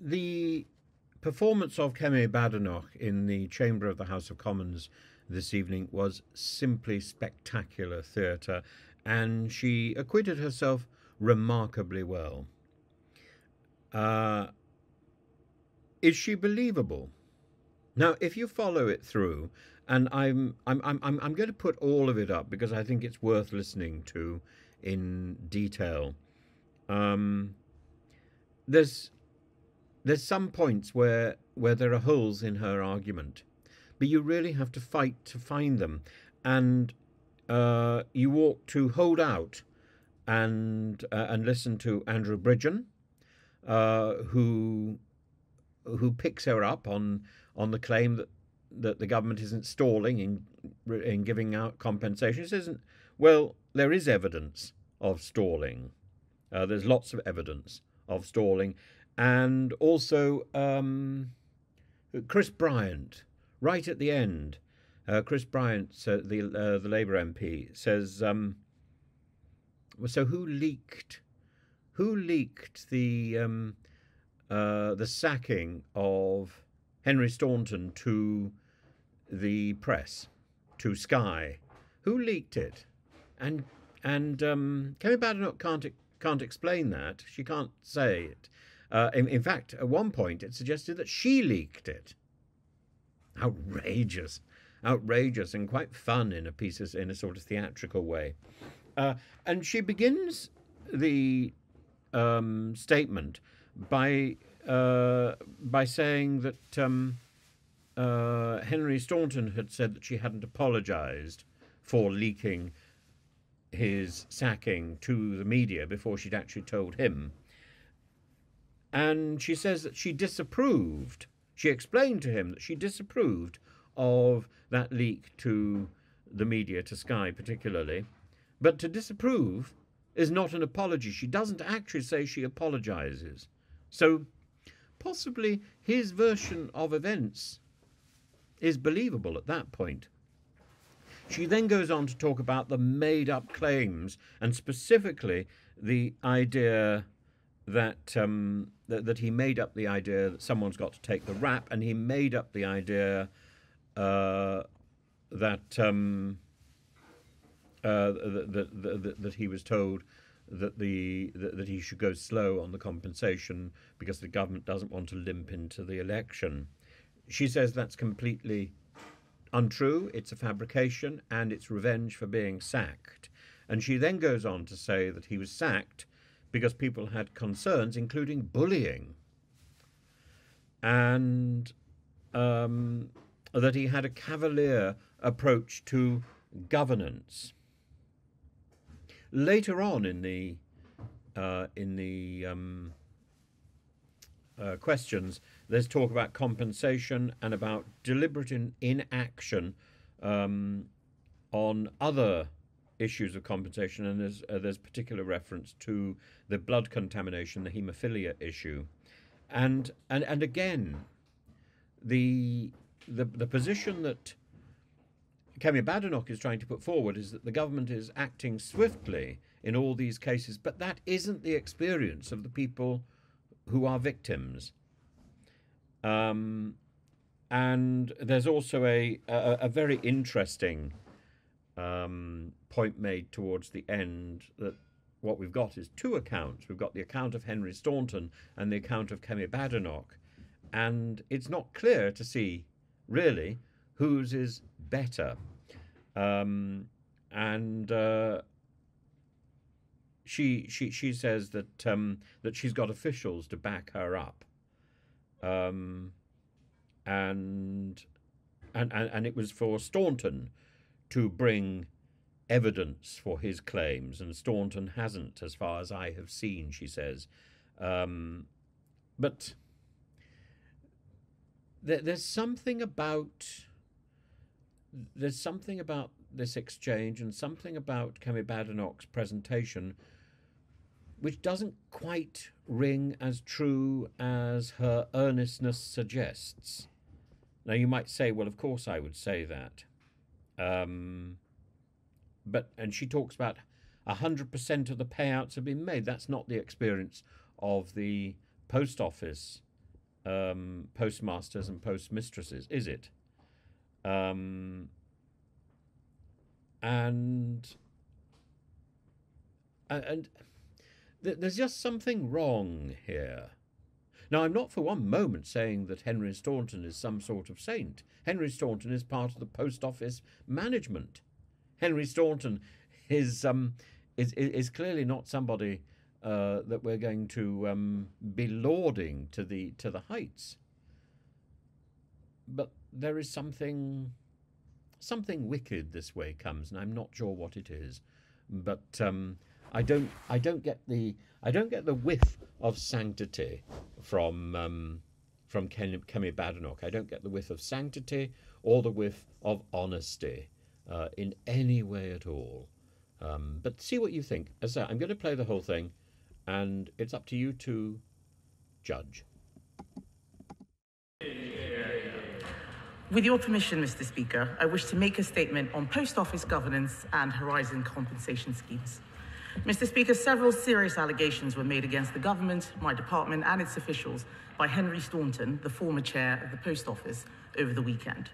The performance of Kemi Badenoch in the chamber of the House of Commons this evening was simply spectacular theatre, and she acquitted herself remarkably well. Uh, is she believable? Now, if you follow it through, and I'm going to put all of it up because I think it's worth listening to in detail. Um, there's there's some points where there are holes in her argument, but you really have to fight to find them, and you ought to hold out and listen to Andrew Bridgen, who picks her up on the claim that the government isn't stalling in giving out compensation. It isn't. Well, there is evidence of stalling. There's lots of evidence of stalling, and also Chris Bryant, right at the end. Chris Bryant, the Labour MP, says, "So who leaked? Who leaked the sacking of Henry Staunton to the press, to Sky? Who leaked it?" And Kemi Badenoch can't explain that. She can't say it. In fact, at one point, it suggested that she leaked it. Outrageous, outrageous, and quite fun in a sort of theatrical way. And she begins the statement by saying that Henry Staunton had said that she hadn't apologised for leaking his sacking to the media before she'd actually told him. And she says that she disapproved. She explained to him that she disapproved of that leak to the media, to Sky particularly. But to disapprove is not an apology. She doesn't actually say she apologises. So possibly his version of events is believable at that point. She then goes on to talk about the made-up claims, and specifically the idea that that he made up the idea that someone's got to take the rap, and he made up the idea that he was told that that he should go slow on the compensation because the government doesn't want to limp into the election. She says that's completely untrue. It's a fabrication, and it's revenge for being sacked. And she then goes on to say that he was sacked because people had concerns, including bullying, and that he had a cavalier approach to governance. Later on in the questions, there's talk about compensation and about deliberate inaction on other issues of compensation, and there's particular reference to the blood contamination, the haemophilia issue, and again, the position that Kemi Badenoch is trying to put forward is that the government is acting swiftly in all these cases, but that isn't the experience of the people who are victims. And there's also a very interesting point made towards the end, that what we've got is two accounts. We've got the account of Henry Staunton and the account of Kemi Badenoch, and it's not clear to see really whose is better. She says that that she's got officials to back her up, and it was for Staunton to bring evidence for his claims, and Staunton hasn't, as far as I have seen, she says. But there's something about this exchange, and something about Kemi Badenoch's presentation, which doesn't quite ring as true as her earnestness suggests. Now, you might say, well, of course I would say that. And she talks about 100% of the payouts have been made. That's not the experience of the post office postmasters and postmistresses, is it? And there's just something wrong here. Now, I'm not for one moment saying that Henry Staunton is some sort of saint. Henry Staunton is part of the post office management. Henry Staunton is clearly not somebody that we're going to be lauding to the heights. But there is something wicked this way comes, and I'm not sure what it is. But I don't get the whiff of sanctity from kemi Badenoch. I don't get the whiff of sanctity or the whiff of honesty in any way at all. But see what you think. As I say, I'm going to play the whole thing, and it's up to you to judge. With your permission, Mr. Speaker, I wish to make a statement on post office governance and Horizon compensation schemes. Mr. Speaker, several serious allegations were made against the government, my department and its officials by Henry Staunton, the former chair of the Post Office, over the weekend.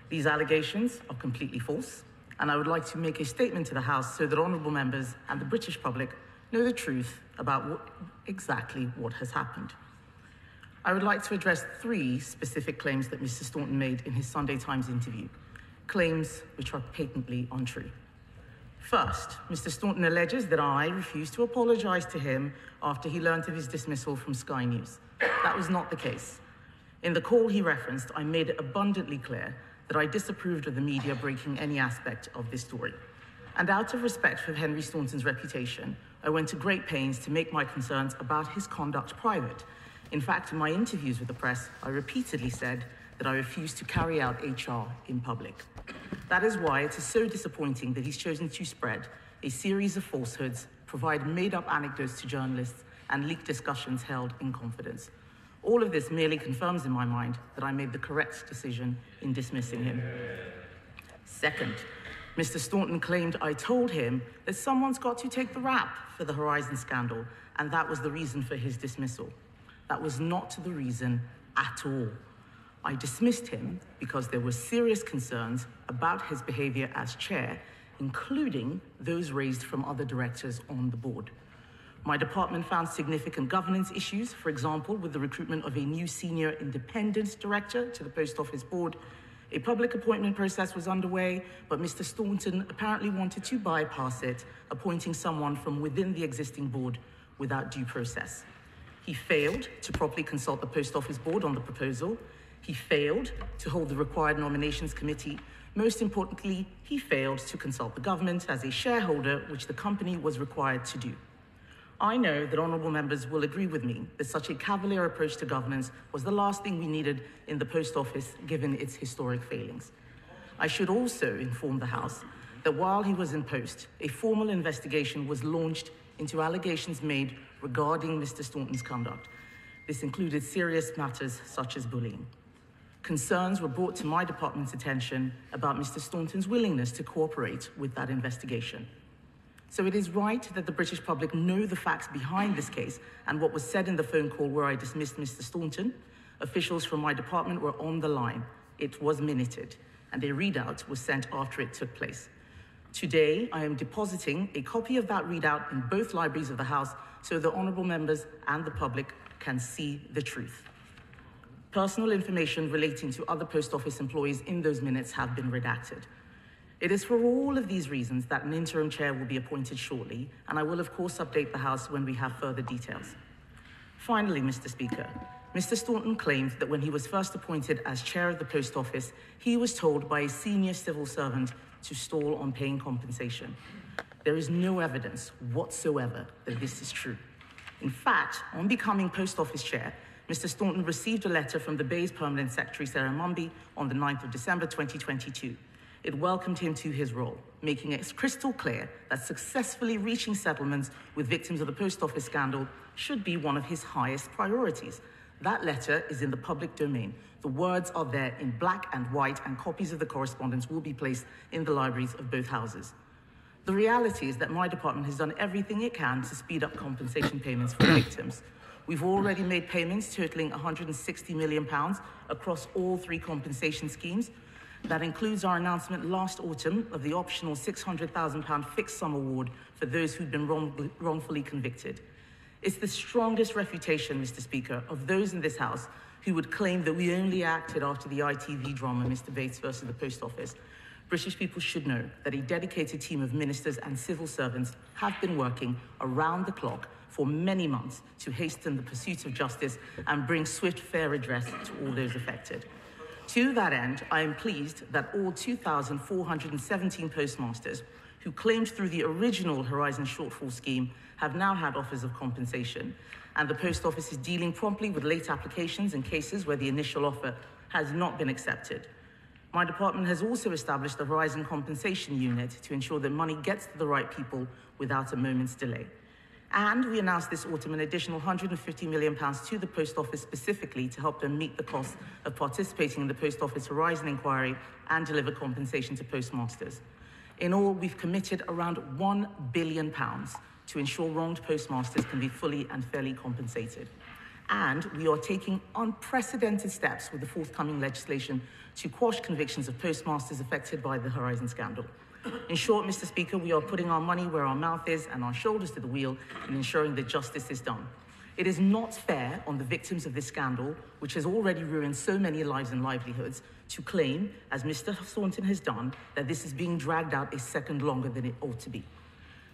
These allegations are completely false, and I would like to make a statement to the House so that honourable members and the British public know the truth about exactly what has happened. I would like to address three specific claims that Mr. Staunton made in his Sunday Times interview, claims which are patently untrue. First, Mr. Staunton alleges that I refused to apologise to him after he learnt of his dismissal from Sky News. That was not the case. In the call he referenced, I made it abundantly clear that I disapproved of the media breaking any aspect of this story. And out of respect for Henry Staunton's reputation, I went to great pains to make my concerns about his conduct private. In fact, in my interviews with the press, I repeatedly said that I refused to carry out HR in public. That is why it is so disappointing that he's chosen to spread a series of falsehoods, provide made-up anecdotes to journalists, and leak discussions held in confidence. All of this merely confirms in my mind that I made the correct decision in dismissing him. Second, Mr. Staunton claimed I told him that someone's got to take the rap for the Horizon scandal, and that was the reason for his dismissal. That was not the reason at all. I dismissed him because there were serious concerns about his behaviour as chair, including those raised from other directors on the board. My department found significant governance issues, for example, with the recruitment of a new senior independent director to the Post Office board. A public appointment process was underway, but Mr. Staunton apparently wanted to bypass it, appointing someone from within the existing board without due process. He failed to properly consult the Post Office board on the proposal. He failed to hold the required nominations committee. Most importantly, he failed to consult the government as a shareholder, which the company was required to do. I know that honourable members will agree with me that such a cavalier approach to governance was the last thing we needed in the Post Office, given its historic failings. I should also inform the House that while he was in post, a formal investigation was launched into allegations made regarding Mr. Staunton's conduct. This included serious matters such as bullying. Concerns were brought to my department's attention about Mr. Staunton's willingness to cooperate with that investigation. So it is right that the British public know the facts behind this case and what was said in the phone call where I dismissed Mr. Staunton. Officials from my department were on the line. It was minuted, and a readout was sent after it took place. Today, I am depositing a copy of that readout in both libraries of the House so the honourable members and the public can see the truth. Personal information relating to other Post Office employees in those minutes have been redacted. It is for all of these reasons that an interim chair will be appointed shortly, and I will of course update the House when we have further details. Finally, Mr. Speaker, Mr. Staunton claimed that when he was first appointed as chair of the Post Office, he was told by a senior civil servant to stall on paying compensation. There is no evidence whatsoever that this is true. In fact, on becoming Post Office chair, Mr. Staunton received a letter from the Bay's Permanent Secretary, Sarah Mumby, on the 9th of December 2022. It welcomed him to his role, making it crystal clear that successfully reaching settlements with victims of the Post Office scandal should be one of his highest priorities. That letter is in the public domain. The words are there in black and white, and copies of the correspondence will be placed in the libraries of both houses. The reality is that my department has done everything it can to speed up compensation payments for victims. We've already made payments totaling £160 million across all 3 compensation schemes. That includes our announcement last autumn of the optional £600,000 fixed sum award for those who've been wrongfully convicted. It's the strongest refutation, Mr. Speaker, of those in this House who would claim that we only acted after the ITV drama, Mr. Bates versus the Post Office. British people should know that a dedicated team of ministers and civil servants have been working around the clock for many months to hasten the pursuit of justice and bring swift, fair redress to all those affected. To that end, I am pleased that all 2,417 postmasters who claimed through the original Horizon shortfall scheme have now had offers of compensation, and the Post Office is dealing promptly with late applications in cases where the initial offer has not been accepted. My department has also established the Horizon Compensation Unit to ensure that money gets to the right people without a moment's delay. And we announced this autumn an additional £150 million to the Post Office specifically to help them meet the cost of participating in the Post Office Horizon inquiry and deliver compensation to postmasters. In all, we've committed around £1 billion to ensure wronged postmasters can be fully and fairly compensated. And we are taking unprecedented steps with the forthcoming legislation to quash convictions of postmasters affected by the Horizon scandal. In short, Mr. Speaker, we are putting our money where our mouth is and our shoulders to the wheel in ensuring that justice is done. It is not fair on the victims of this scandal, which has already ruined so many lives and livelihoods, to claim, as Mr. Staunton has done, that this is being dragged out a second longer than it ought to be.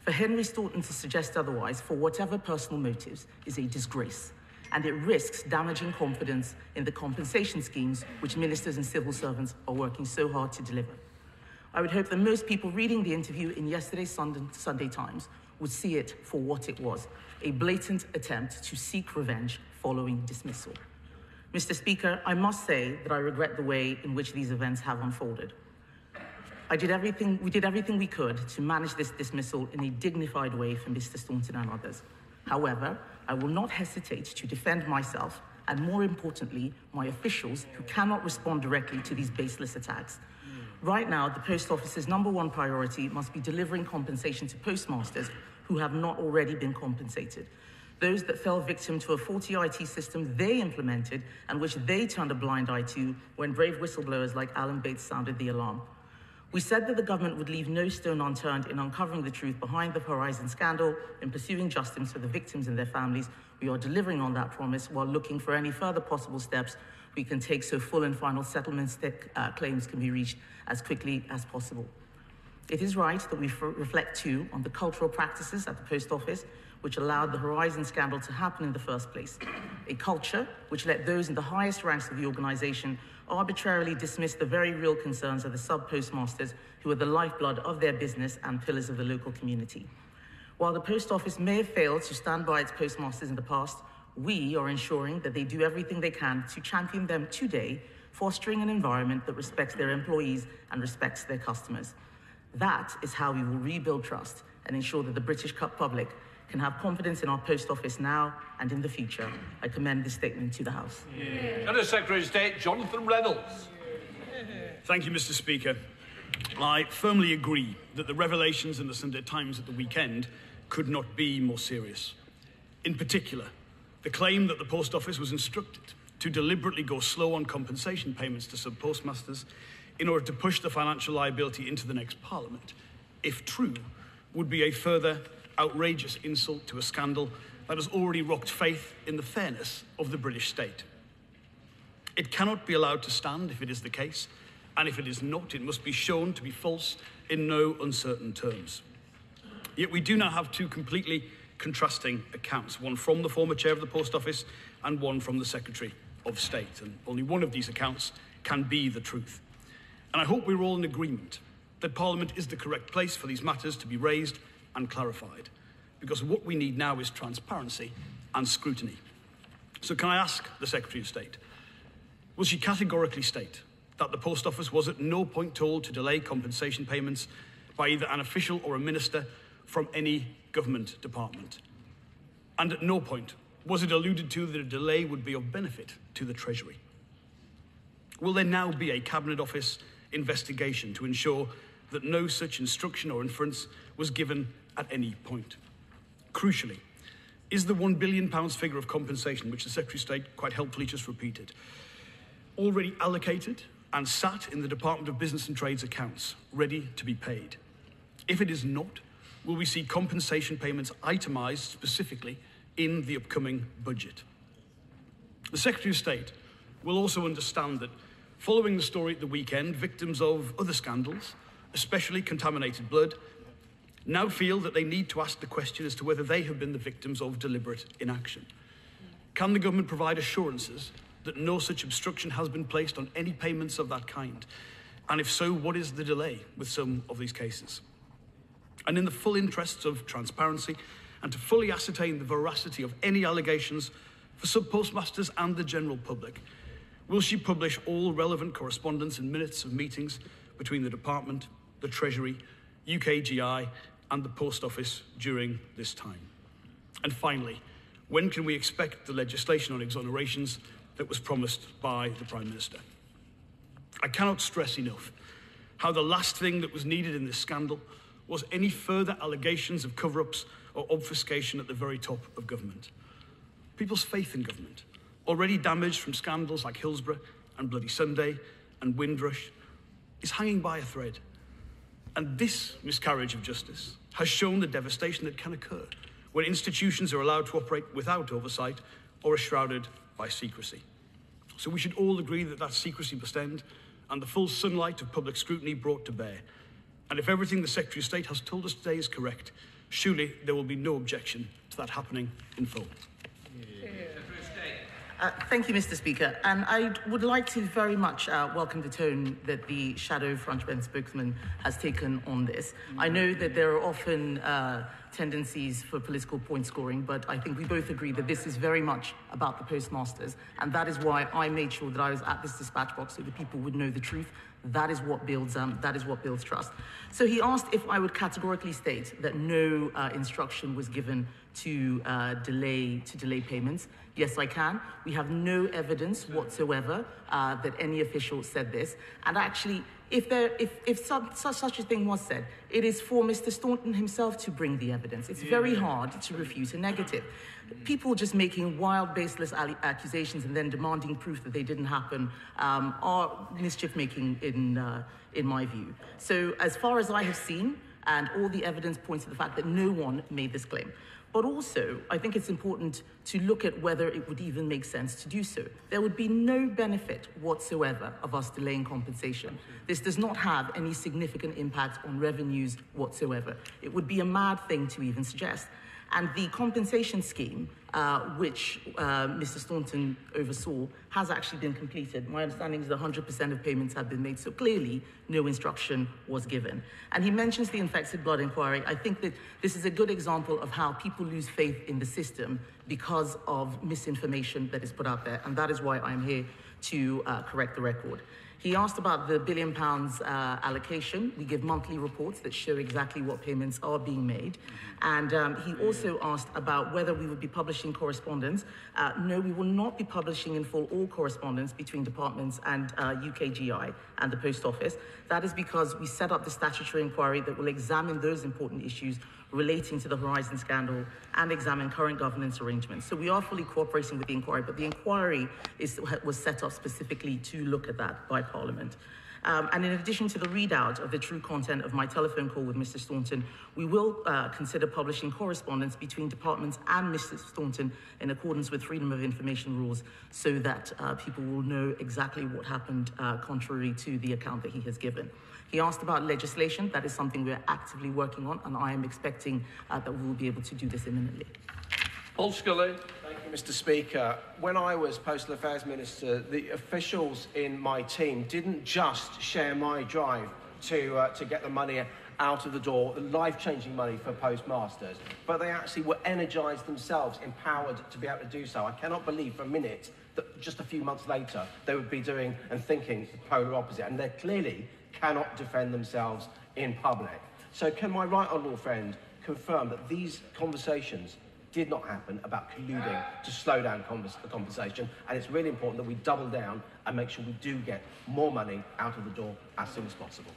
For Henry Staunton to suggest otherwise, for whatever personal motives, is a disgrace, and it risks damaging confidence in the compensation schemes which ministers and civil servants are working so hard to deliver. I would hope that most people reading the interview in yesterday's Sunday Times would see it for what it was, a blatant attempt to seek revenge following dismissal. Mr. Speaker, I must say that I regret the way in which these events have unfolded. We did everything we could to manage this dismissal in a dignified way for Mr. Staunton and others. However, I will not hesitate to defend myself and, more importantly, my officials who cannot respond directly to these baseless attacks. Right now, the Post Office's #1 priority must be delivering compensation to postmasters who have not already been compensated. Those that fell victim to a faulty IT system they implemented and which they turned a blind eye to when brave whistleblowers like Alan Bates sounded the alarm. We said that the government would leave no stone unturned in uncovering the truth behind the Horizon scandal and pursuing justice for the victims and their families. We are delivering on that promise while looking for any further possible steps we can take so full and final settlement claims can be reached as quickly as possible. It is right that we reflect too on the cultural practices at the Post Office which allowed the Horizon scandal to happen in the first place. A culture which let those in the highest ranks of the organisation arbitrarily dismiss the very real concerns of the sub-postmasters who are the lifeblood of their business and pillars of the local community. While the Post Office may have failed to stand by its postmasters in the past, we are ensuring that they do everything they can to champion them today, fostering an environment that respects their employees and respects their customers. That is how we will rebuild trust and ensure that the British public can have confidence in our Post Office now and in the future. I commend this statement to the House. Under Secretary of State, Jonathan Reynolds. Thank you, Mr. Speaker. I firmly agree that the revelations in the Sunday Times at the weekend could not be more serious. In particular, the claim that the Post Office was instructed to deliberately go slow on compensation payments to sub-postmasters in order to push the financial liability into the next Parliament, if true, would be a further outrageous insult to a scandal that has already rocked faith in the fairness of the British state. It cannot be allowed to stand if it is the case, and if it is not, it must be shown to be false in no uncertain terms. Yet we do now have two completely contrasting accounts, one from the former chair of the Post Office and one from the Secretary of State, and only one of these accounts can be the truth. And I hope we're all in agreement that Parliament is the correct place for these matters to be raised and clarified, because what we need now is transparency and scrutiny. So can I ask the Secretary of State, will she categorically state that the Post Office was at no point told to delay compensation payments by either an official or a minister from any government department? And at no point was it alluded to that a delay would be of benefit to the Treasury? Will there now be a Cabinet Office investigation to ensure that no such instruction or inference was given at any point? Crucially, Is the £1 billion figure of compensation, which the Secretary of State quite helpfully just repeated, already allocated and sat in the Department of Business and Trade's accounts, ready to be paid? If it is not, will we see compensation payments itemised specifically in the upcoming budget? The Secretary of State will also understand that following the story at the weekend, victims of other scandals, especially contaminated blood, now feel that they need to ask the question as to whether they have been the victims of deliberate inaction. Can the government provide assurances that no such obstruction has been placed on any payments of that kind? And if so, what is the delay with some of these cases? And in the full interests of transparency and to fully ascertain the veracity of any allegations for sub-postmasters and the general public, will she publish all relevant correspondence and minutes of meetings between the Department, the Treasury, UKGI and the Post Office during this time? And finally, when can we expect the legislation on exonerations that was promised by the Prime Minister? I cannot stress enough how the last thing that was needed in this scandal was any further allegations of cover-ups or obfuscation at the very top of government. People's faith in government, already damaged from scandals like Hillsborough and Bloody Sunday and Windrush, is hanging by a thread. And this miscarriage of justice has shown the devastation that can occur when institutions are allowed to operate without oversight or are shrouded by secrecy. So we should all agree that that secrecy must end and the full sunlight of public scrutiny brought to bear. And if everything the Secretary of State has told us today is correct, surely there will be no objection to that happening in full. Thank you, Mr. Speaker. And I would like to very much welcome the tone that the shadow front bench spokesman has taken on this. I know that there are often tendencies for political point scoring, but I think we both agree that this is very much about the postmasters, and that is why I made sure that I was at this dispatch box so that people would know the truth. That is what builds trust. So he asked if I would categorically state that no instruction was given to delay payments. Yes, I can. We have no evidence whatsoever that any official said this. And actually, if such a thing was said, it is for Mr. Staunton himself to bring the evidence. It's very hard to refute a negative. People just making wild, baseless accusations and then demanding proof that they didn't happen are mischief-making in my view. So as far as I have seen, and all the evidence points to the fact that no one made this claim. But also, I think it's important to look at whether it would even make sense to do so. There would be no benefit whatsoever of us delaying compensation. This does not have any significant impact on revenues whatsoever. It would be a mad thing to even suggest. And the compensation scheme, which Mr. Staunton oversaw, has actually been completed. My understanding is that 100% of payments have been made, so clearly no instruction was given. And he mentions the infected blood inquiry. I think that this is a good example of how people lose faith in the system because of misinformation that is put out there, and that is why I'm here to correct the record. He asked about the £1 billion allocation. We give monthly reports that show exactly what payments are being made. And he also asked about whether we would be publishing correspondence. No, we will not be publishing in full all correspondence between departments and UKGI and the Post Office. That is because we set up the statutory inquiry that will examine those important issues relating to the Horizon scandal and examine current governance arrangements. So we are fully cooperating with the inquiry, but the inquiry was set up specifically to look at that by Parliament. And in addition to the readout of the true content of my telephone call with Mr. Staunton, we will consider publishing correspondence between departments and Mr. Staunton in accordance with Freedom of Information rules so that people will know exactly what happened contrary to the account that he has given. He asked about legislation. That is something we're actively working on, and I am expecting that we will be able to do this imminently. Paul Scully. Thank you, Mr. Speaker. When I was Postal Affairs Minister, the officials in my team didn't just share my drive to get the money out of the door, the life-changing money for postmasters, but they actually were energised themselves, empowered to be able to do so. I cannot believe for a minute that just a few months later they would be doing and thinking the polar opposite, and they clearly cannot defend themselves in public. So can my right honourable friend confirm that these conversations did not happen about colluding to slow down the conversation, and it's really important that we double down and make sure we do get more money out of the door as soon as possible?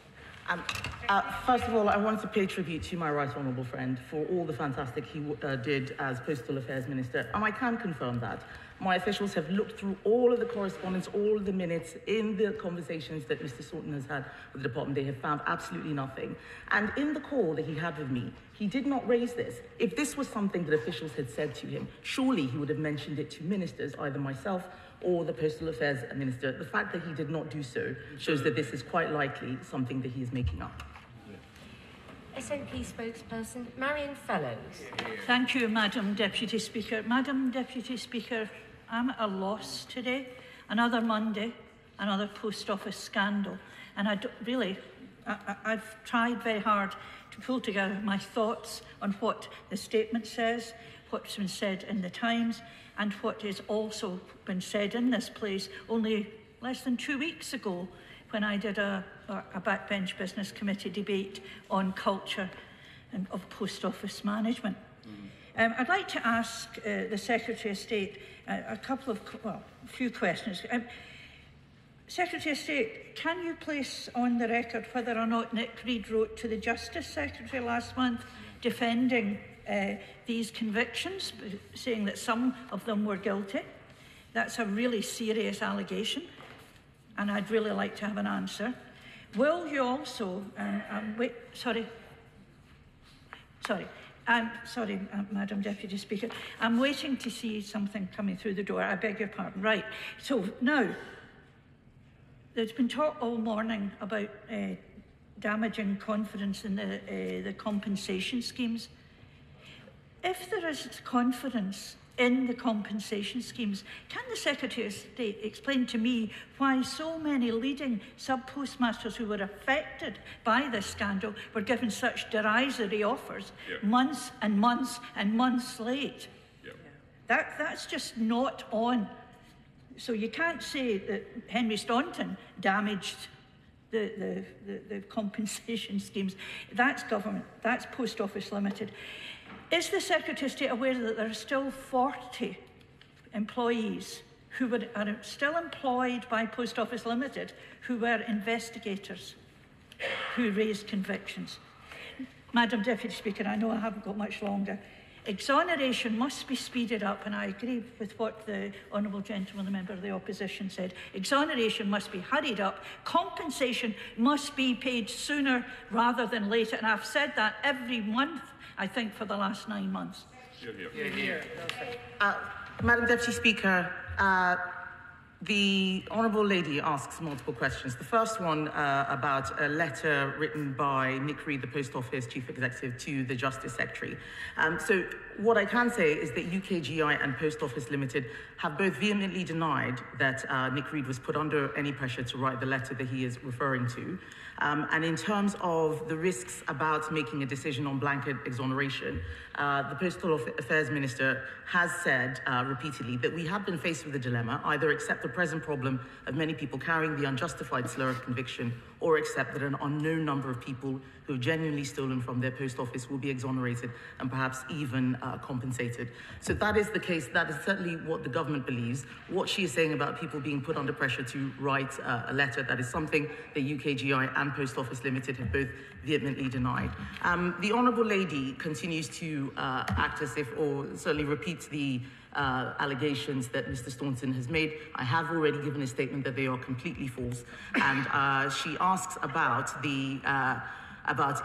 First of all, I wanted to pay tribute to my right honourable friend for all the fantastic he did as Postal Affairs Minister, and I can confirm that. My officials have looked through all of the correspondence, all of the minutes in the conversations that Mr. Staunton has had with the department. They have found absolutely nothing. And in the call that he had with me, he did not raise this. If this was something that officials had said to him, surely he would have mentioned it to ministers, either myself or the Postal Affairs Minister. The fact that he did not do so shows that this is quite likely something that he is making up. SNP spokesperson Marion Fellows. Thank you, Madam Deputy Speaker. Madam Deputy Speaker, I'm at a loss today. Another Monday, another post office scandal. And I've tried very hard to pull together my thoughts on what the statement says, what's been said in the Times, and what has also been said in this place only less than 2 weeks ago when I did a backbench business committee debate on culture and of post office management. I'd like to ask the Secretary of State a few questions. Secretary of State, can you place on the record whether or not Nick Reid wrote to the Justice Secretary last month defending these convictions, saying that some of them were guilty? That's a really serious allegation, and I'd really like to have an answer. Will you also, Madam Deputy Speaker, I'm waiting to see something coming through the door. I beg your pardon. Right. So now, there's been talk all morning about damaging confidence in the compensation schemes. If there is confidence in the compensation schemes, can the Secretary of State explain to me why so many leading sub-postmasters who were affected by this scandal were given such derisory offers months and months and months late? That's just not on. So you can't say that Henry Staunton damaged the compensation schemes. That's government. That's Post Office Limited. Is the Secretary of State aware that there are still 40 employees who are still employed by Post Office Limited who were investigators who raised convictions? Madam Deputy Speaker, I know I haven't got much longer. Exoneration must be speeded up, and I agree with what the Honourable Gentleman, the Member of the Opposition, said. Exoneration must be hurried up. Compensation must be paid sooner rather than later, and I've said that every month, I think, for the last 9 months. Madam Deputy Speaker, the Honourable Lady asks multiple questions. The first one about a letter written by Nick Reid, the Post Office Chief Executive, to the Justice Secretary. So what I can say is that UKGI and Post Office Limited have both vehemently denied that Nick Reid was put under any pressure to write the letter that he is referring to. And in terms of the risks about making a decision on blanket exoneration, the Postal Affairs Minister has said repeatedly that we have been faced with a dilemma: either accept the present problem of many people carrying the unjustified slur of conviction, or accept that an unknown number of people who have genuinely stolen from their post office will be exonerated and perhaps even compensated. So that is the case. That is certainly what the government believes. What she is saying about people being put under pressure to write a letter, that is something that UKGI and Post Office Limited have both vehemently denied. The Honourable Lady continues to act as if, or certainly repeats the allegations that Mr. Staunton has made. I have already given a statement that they are completely false, and she asks about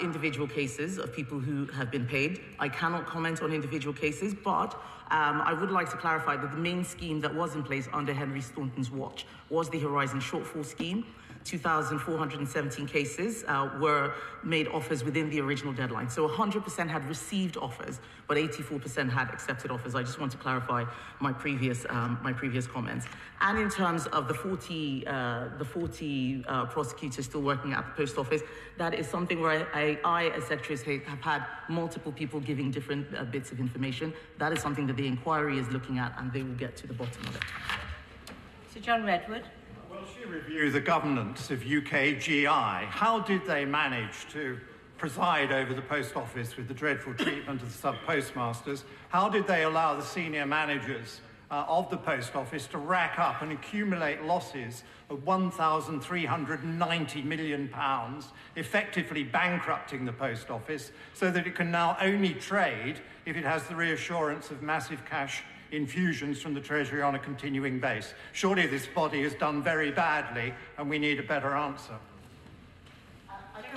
individual cases of people who have been paid. I cannot comment on individual cases, but I would like to clarify that the main scheme that was in place under Henry Staunton's watch was the Horizon Shortfall Scheme. 2,417 cases were made offers within the original deadline. So 100% had received offers, but 84% had accepted offers. I just want to clarify my previous comments. And in terms of the 40 prosecutors still working at the Post Office, that is something where I as Secretary of State, have had multiple people giving different bits of information. That is something that the inquiry is looking at, and they will get to the bottom of it. Sir John Redwood. Will she review the governance of UKGI? How did they manage to preside over the Post Office with the dreadful treatment of the sub-postmasters? How did they allow the senior managers of the Post Office to rack up and accumulate losses of £1,390 million, effectively bankrupting the Post Office so that it can now only trade if it has the reassurance of massive cash infusions from the Treasury on a continuing base. Surely this body has done very badly and we need a better answer.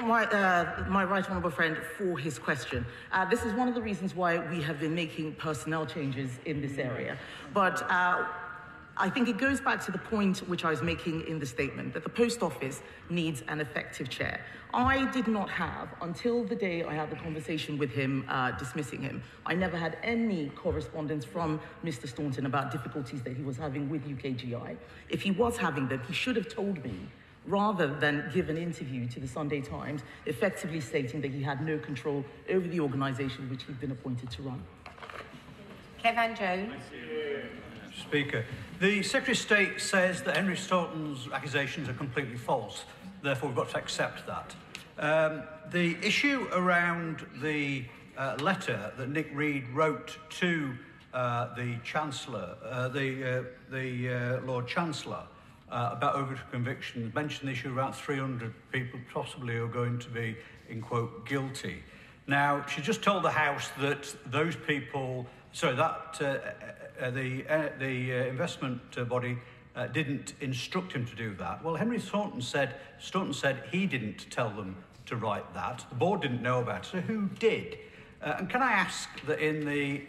My right honourable friend for his question. This is one of the reasons why we have been making personnel changes in this area. But I think it goes back to the point which I was making in the statement, that the Post Office needs an effective chair. I did not have, until the day I had the conversation with him, dismissing him, I never had any correspondence from Mr. Staunton about difficulties that he was having with UKGI. If he was having them, he should have told me, rather than give an interview to the Sunday Times, effectively stating that he had no control over the organisation which he'd been appointed to run. Kevin Jones. Speaker, the Secretary of State says that Henry Staunton's accusations are completely false. Therefore, we've got to accept that. The issue around the letter that Nick Reed wrote to the Chancellor, the Lord Chancellor, about over-conviction, mentioned the issue of about 300 people possibly are going to be, in quote, guilty. Now, she just told the House that those people, sorry, that the investment body didn't instruct him to do that. Well, Henry Staunton said he didn't tell them to write that. The board didn't know about it, so who did? And can I ask that in the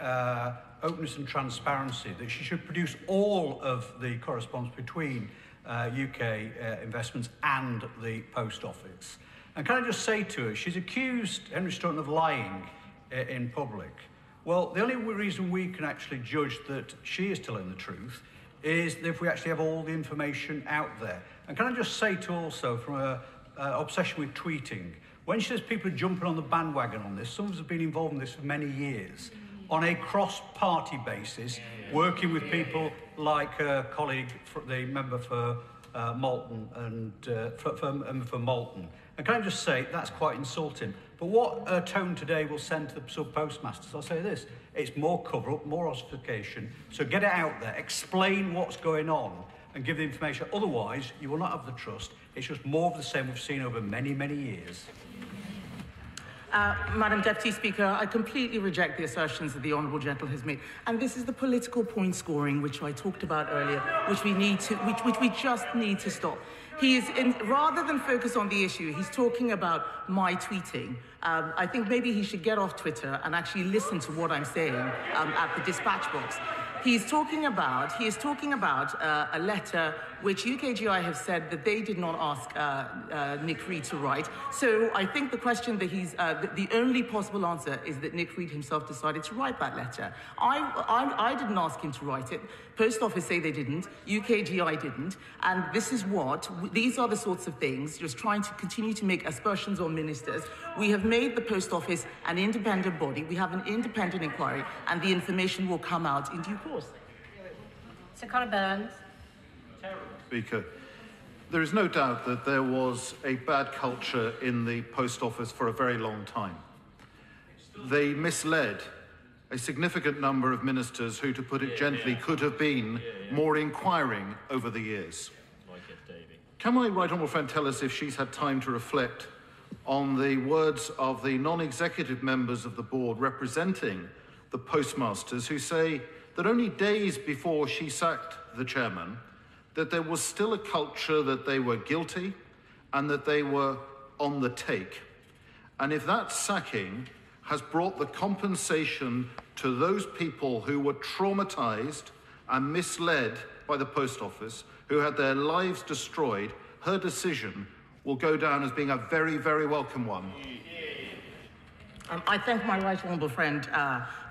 openness and transparency that she should produce all of the correspondence between UK investments and the Post Office? And can I just say to her, she's accused Henry Staunton of lying in public. Well, the only reason we can actually judge that she is telling the truth is if we actually have all the information out there. And can I just say to also, from her obsession with tweeting, when she says people are jumping on the bandwagon on this, some of us have been involved in this for many years, on a cross-party basis, working with people like her colleague, the member for Malton, and for Malton. And can I just say, that's quite insulting. But what her tone today will send to the sub-postmasters, I'll say this, it's more cover-up, more ossification, so get it out there, explain what's going on, and give the information. Otherwise, you will not have the trust. It's just more of the same we've seen over many, many years. Madam Deputy Speaker, I completely reject the assertions that the Honourable Gentleman has made. And this is the political point scoring which I talked about earlier, which we just need to stop. He is, rather than focus on the issue, he's talking about my tweeting. I think maybe he should get off Twitter and actually listen to what I'm saying at the dispatch box. He is talking about a letter which UKGI have said that they did not ask Nick Reed to write. So I think the question that the only possible answer is that Nick Reed himself decided to write that letter. I didn't ask him to write it. Post Office say they didn't. UKGI didn't. And these are the sorts of things, just trying to continue to make aspersions on ministers. We have made the Post Office an independent body. We have an independent inquiry, and the information will come out in due course. Sir Conor Burns. Speaker, there is no doubt that there was a bad culture in the Post Office for a very long time. They misled a significant number of ministers who, to put it gently, could have been more inquiring over the years. Can my right honourable friend tell us if she's had time to reflect on the words of the non-executive members of the board representing the postmasters, who say that only days before she sacked the chairman, that there was still a culture that they were guilty and that they were on the take? And if that sacking has brought the compensation to those people who were traumatised and misled by the Post Office, who had their lives destroyed, her decision will go down as being a very, very welcome one. I thank my right honourable friend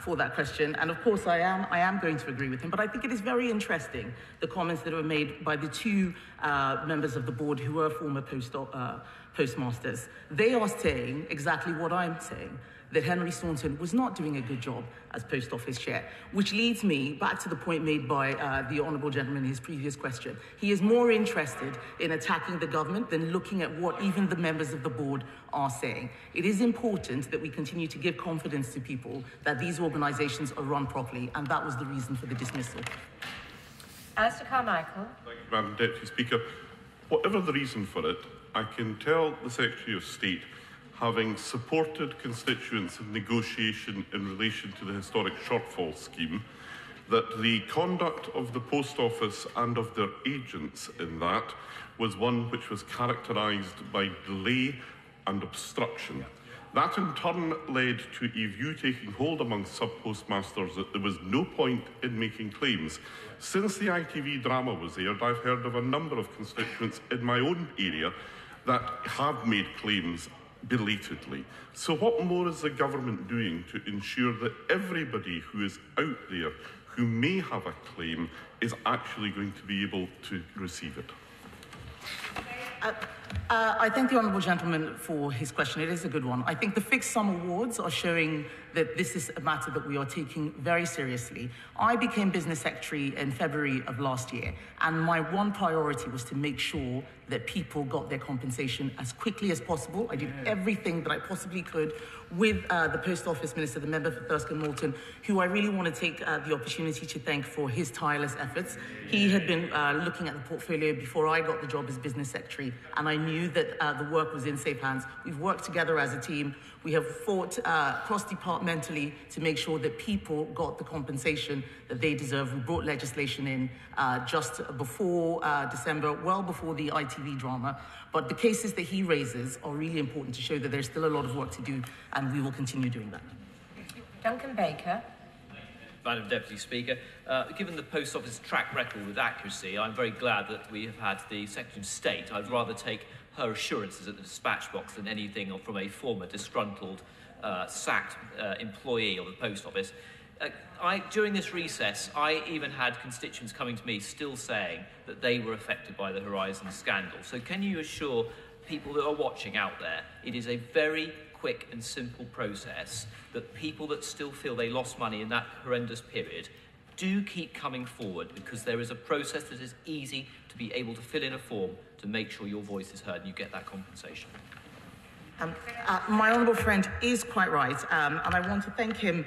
for that question, and of course I am going to agree with him, but I think it is very interesting, the comments that were made by the two members of the board who were former postmasters. They are saying exactly what I'm saying, that Henry Staunton was not doing a good job as Post Office chair, which leads me back to the point made by the honourable gentleman in his previous question. He is more interested in attacking the government than looking at what even the members of the board are saying. It is important that we continue to give confidence to people that these organisations are run properly, and that was the reason for the dismissal. Alistair Carmichael. Thank you, Madam Deputy Speaker. Whatever the reason for it, I can tell the Secretary of State, having supported constituents in negotiation in relation to the historic shortfall scheme, that the conduct of the Post Office and of their agents in that was one which was characterised by delay and obstruction. That in turn led to a view taking hold among sub-postmasters that there was no point in making claims. Since the ITV drama was aired, I've heard of a number of constituents in my own area that have made claims belatedly. So what more is the government doing to ensure that everybody who is out there who may have a claim is actually going to be able to receive it? I thank the honourable gentleman for his question. It is a good one. I think the fixed sum awards are showing that this is a matter that we are taking very seriously. I became business secretary in February of last year, and my one priority was to make sure that people got their compensation as quickly as possible. I did everything that I possibly could with the Post Office Minister, the member for Thursk and Moulton, who I really want to take the opportunity to thank for his tireless efforts. He had been looking at the portfolio before I got the job as business secretary, and I knew that the work was in safe hands. We've worked together as a team. We have fought cross-departmentally to make sure that people got the compensation that they deserve. We brought legislation in just before December, well before the ITV drama. But the cases that he raises are really important to show that there's still a lot of work to do, and we will continue doing that. Duncan Baker. Madam Deputy Speaker, given the Post Office track record with accuracy, I'm very glad that we have had the Secretary of State. I'd rather take her assurances at the dispatch box than anything from a former disgruntled, sacked employee of the Post Office. During this recess, I even had constituents coming to me still saying that they were affected by the Horizon scandal. So can you assure people that are watching out there, it is a very quick and simple process, that people that still feel they lost money in that horrendous period do keep coming forward, because there is a process that is easy to be able to fill in a form to make sure your voice is heard and you get that compensation. My honourable friend is quite right, and I want to thank him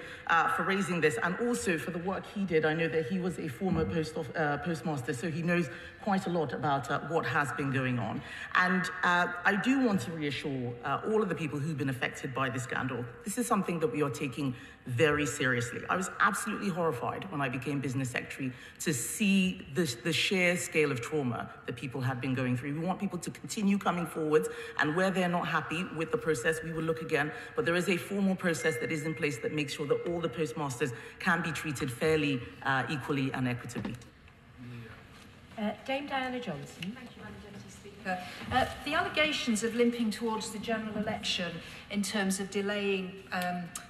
for raising this, and also for the work he did. I know that he was a former postmaster, so he knows quite a lot about what has been going on. And I do want to reassure all of the people who've been affected by this scandal. This is something that we are taking very seriously. I was absolutely horrified when I became business secretary to see the sheer scale of trauma that people have been going through. We want people to continue coming forward, and where they're not happy with the process, we will look again. But there is a formal process that is in place that makes sure that all the postmasters can be treated fairly, equally and equitably. Dame Diana Johnson. Thank you, Madam Deputy Speaker. The allegations of limping towards the general election in terms of delaying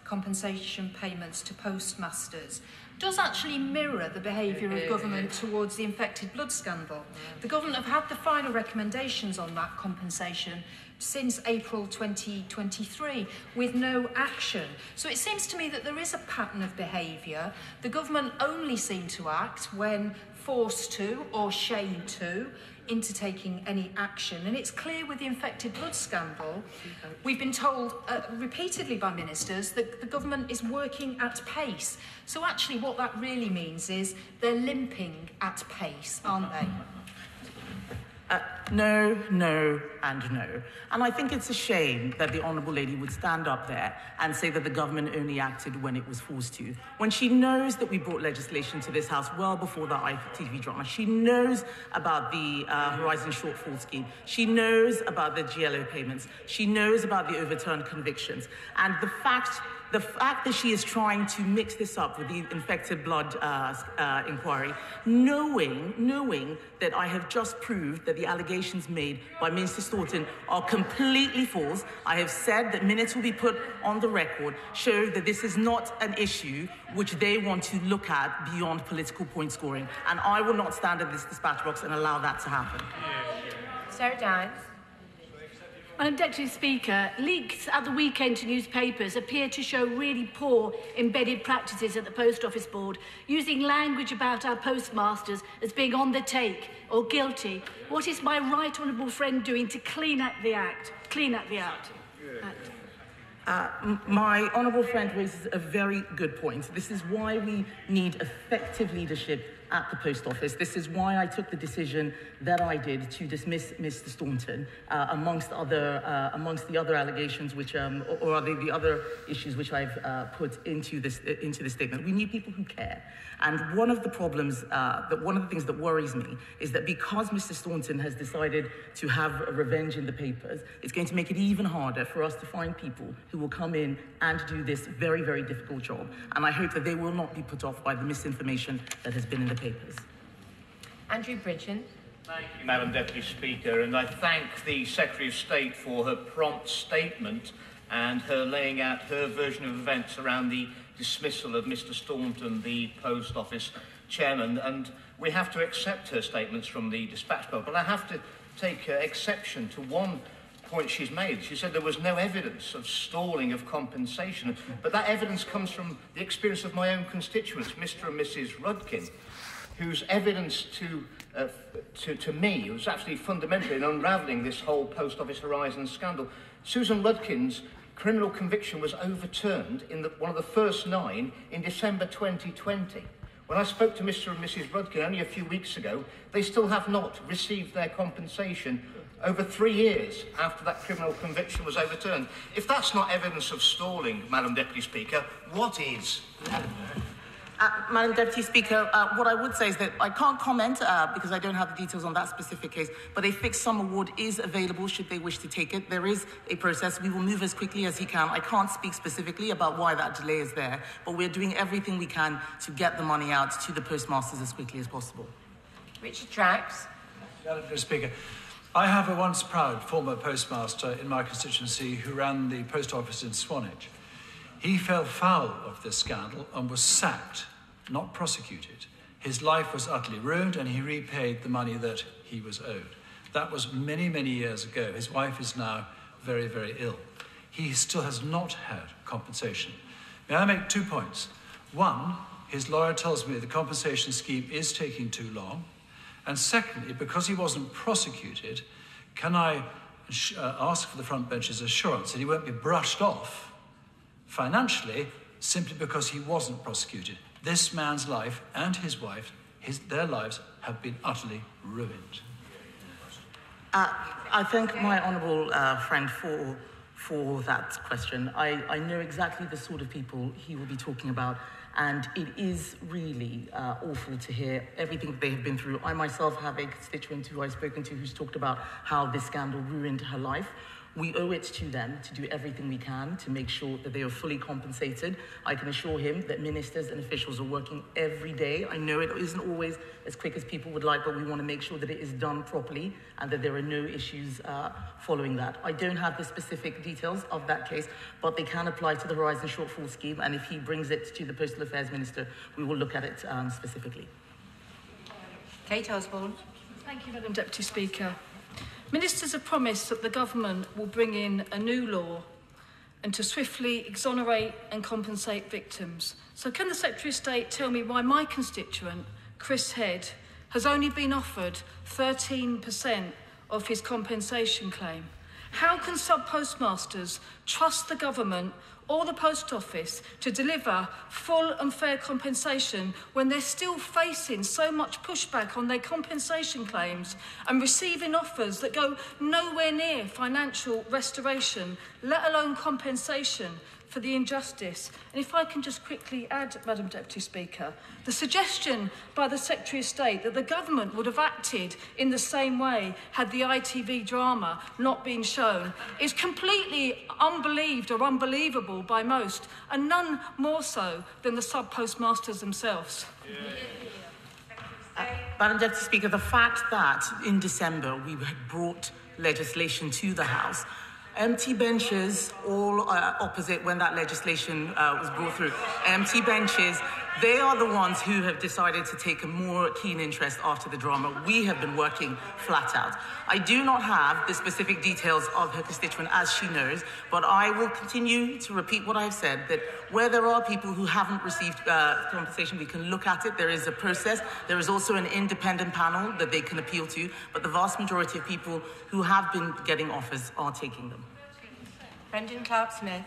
compensation payments to postmasters does actually mirror the behaviour of government towards the infected blood scandal. The government have had the final recommendations on that compensation since April 2023 with no action. So it seems to me that there is a pattern of behaviour. The government only seem to act when forced to or shamed to into taking any action. And it's clear with the infected blood scandal, we've been told repeatedly by ministers that the government is working at pace. So actually what that really means is they're limping at pace, aren't they? No, no, and no. And I think it's a shame that the Honourable Lady would stand up there and say that the government only acted when it was forced to. When she knows that we brought legislation to this House well before the ITV drama, she knows about the Horizon shortfall scheme, she knows about the GLO payments, she knows about the overturned convictions, and the fact that she is trying to mix this up with the infected blood inquiry, knowing that I have just proved that the allegations made by Minister Staunton are completely false. I have said that minutes will be put on the record, show that this is not an issue which they want to look at beyond political point scoring. And I will not stand at this dispatch box and allow that to happen. Sarah Dines. Madam Deputy Speaker, leaks at the weekend to newspapers appear to show really poor embedded practices at the Post Office Board, using language about our postmasters as being on the take or guilty. What is my right honourable friend doing to clean up the act? Clean up the act. My honourable friend raises a very good point. This is why we need effective leadership at the post office. This is why I took the decision that I did to dismiss Mr. Staunton, amongst the other allegations, which, or the other issues which I've put into this statement. We need people who care. And one of the problems, one of the things that worries me is that because Mr. Staunton has decided to have revenge in the papers, it's going to make it even harder for us to find people who will come in and do this very, very difficult job. And I hope that they will not be put off by the misinformation that has been in the papers. Andrew Bridgen. Thank you, Madam Deputy Speaker, and I thank the Secretary of State for her prompt statement and her laying out her version of events around the dismissal of Mr. Staunton, the Post Office chairman, and we have to accept her statements from the dispatch box. But I have to take exception to one point she's made. She said there was no evidence of stalling of compensation, but that evidence comes from the experience of my own constituents, Mr. and Mrs. Rudkin, whose evidence to me was actually fundamental in unravelling this whole Post Office Horizon scandal. Susan Rudkin's criminal conviction was overturned in one of the first 9 in December 2020. When I spoke to Mr. and Mrs. Rudkin only a few weeks ago, they still have not received their compensation over 3 years after that criminal conviction was overturned. If that's not evidence of stalling, Madam Deputy Speaker, what is? Madam Deputy Speaker, what I would say is that I can't comment because I don't have the details on that specific case, but a fixed sum award is available should they wish to take it. There is a process. We will move as quickly as he can. I can't speak specifically about why that delay is there, but we're doing everything we can to get the money out to the postmasters as quickly as possible. Richard Drax. Madam Deputy Speaker, I have a once proud former postmaster in my constituency who ran the post office in Swanage. He fell foul of this scandal and was sacked, not prosecuted. His life was utterly ruined and he repaid the money that he was owed. That was many, many years ago. His wife is now very, very ill. He still has not had compensation. May I make 2 points? One, his lawyer tells me the compensation scheme is taking too long. And secondly, because he wasn't prosecuted, can I ask for the front bench's assurance that he won't be brushed off financially simply because he wasn't prosecuted? This man's life and his wife, their lives have been utterly ruined. I thank my honourable friend for that question. I know exactly the sort of people he will be talking about, and it is really awful to hear everything that they have been through. I myself have a constituent who I've spoken to who's talked about how this scandal ruined her life. We owe it to them to do everything we can to make sure that they are fully compensated. I can assure him that ministers and officials are working every day. I know it isn't always as quick as people would like, but we want to make sure that it is done properly and that there are no issues following that. I don't have the specific details of that case, but they can apply to the Horizon Shortfall Scheme, and if he brings it to the Postal Affairs Minister, we will look at it specifically. Kate Osborne. Thank you, Madam Deputy Speaker. Ministers have promised that the government will bring in a new law and to swiftly exonerate and compensate victims. So can the Secretary of State tell me why my constituent, Chris Head, has only been offered 13% of his compensation claim? How can sub-postmasters trust the government or the Post Office to deliver full and fair compensation when they're still facing so much pushback on their compensation claims and receiving offers that go nowhere near financial restoration, let alone compensation for the injustice? And if I can just quickly add, Madam Deputy Speaker, the suggestion by the Secretary of State that the government would have acted in the same way had the ITV drama not been shown is completely unbelieved or unbelievable by most, and none more so than the sub-postmasters themselves. Madam Deputy Speaker, the fact that in December we had brought legislation to the House, empty benches all opposite when that legislation was brought through. Empty benches, they are the ones who have decided to take a more keen interest after the drama. We have been working flat out. I do not have the specific details of her constituent, as she knows, but I will continue to repeat what I've said, that where there are people who haven't received compensation, we can look at it. There is a process. There is also an independent panel that they can appeal to, but the vast majority of people who have been getting offers are taking them. Brendan Clark-Smith.